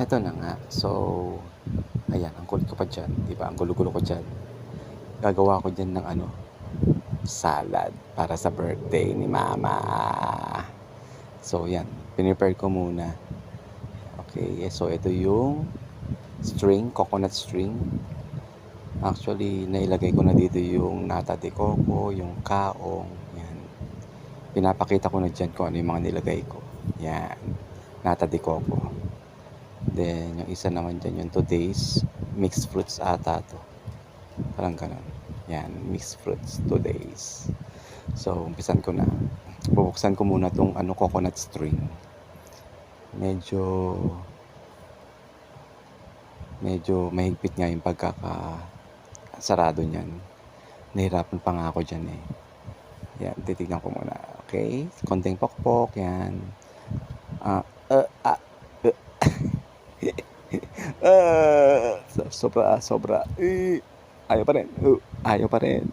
Eto na nga. So, ayan, ang kulit ko pa dyan, di ba? Ang gulo-gulo ko dyan. Gagawa ko dyan ng salad para sa birthday ni Mama. So, yan. Pinipare ko muna. Okay, so ito yung coconut string. Actually, nailagay ko na dito yung nata de coco, yung kaong. Yan. Pinapakita ko na dyan kung ano yung mga nilagay ko. Yan. Nata de coco. Then, yung isa naman dyan, yung today's mixed fruits ata to. Parang ganun. Yan, mixed fruits today's. So, umpisan ko na. Bubuksan ko muna tong coconut string. Medyo mahigpit nga yung pagkakasarado niyan. Nahirapan pa nga ako dyan eh. Yan, titignan ko muna. Okay, konting pokpok. Yan. Sobra. Ayaw pa rin. Ayaw pa rin.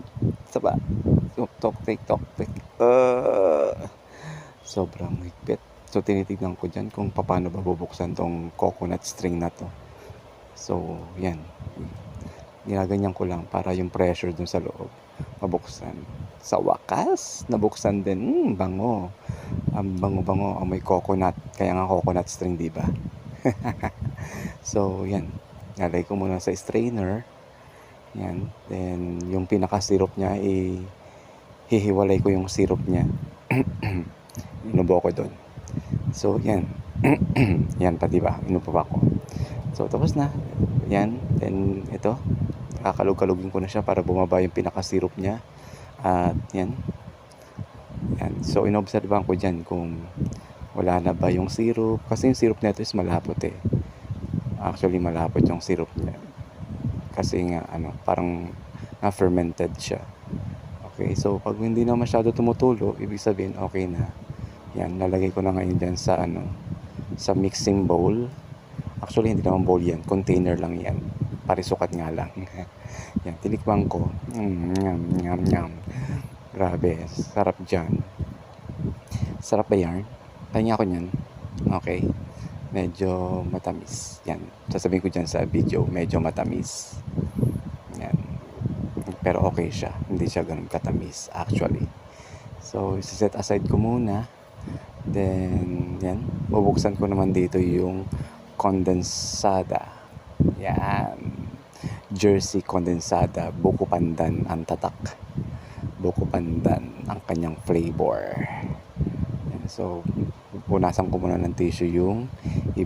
Saba. Tok. Sobrang higpit. So, tinitignan ko dyan kung paano ba bubuksan tong coconut string na to. So, yan. Ginaganyan ko lang para yung pressure dun sa loob mabuksan. Sa wakas, nabuksan din. Bango. Ang bango-bango. Amoy coconut. Kaya nga coconut string, diba? So, yan. Nalagay ko muna sa strainer. Yan. Then, yung pinaka-syrup niya, hihiwalay ko yung syrup niya. Inubo ko doon. So, yan. Yan pa, diba? Inubo ko. So, tapos na. Yan. Then, ito. Kakalug-kalugin ko na siya para bumaba yung pinaka-syrup niya. At, yan. Yan. So, inobserbahan ko dyan kung wala na ba yung syrup. Kasi yung syrup nito is malapot eh. Actually, malapot yung syrup niya. Kasi nga, parang na-fermented siya. Okay, so pag hindi na masyado tumutulo, ibig sabihin okay na. Yan, lalagay ko na ngayon dyan sa sa mixing bowl. Actually, hindi naman bowl yan, container lang yan. Parisukat nga lang. Yan, tinikman ko. Nyam. Grabe, sarap dyan. Sarap ba yan? Kanya ko yan. Okay. Medyo matamis. Yan. Sasabihin ko dyan sa video, medyo matamis. Yan. Pero okay siya. Hindi siya ganun katamis actually. So, set aside ko muna. Then, yan. Bubuksan ko naman dito yung kondensada. Yan. Jersey kondensada. Buko pandan ang tatak. Buko pandan ang kanyang flavor. Yan. So, punasan ko muna ng tissue yung iba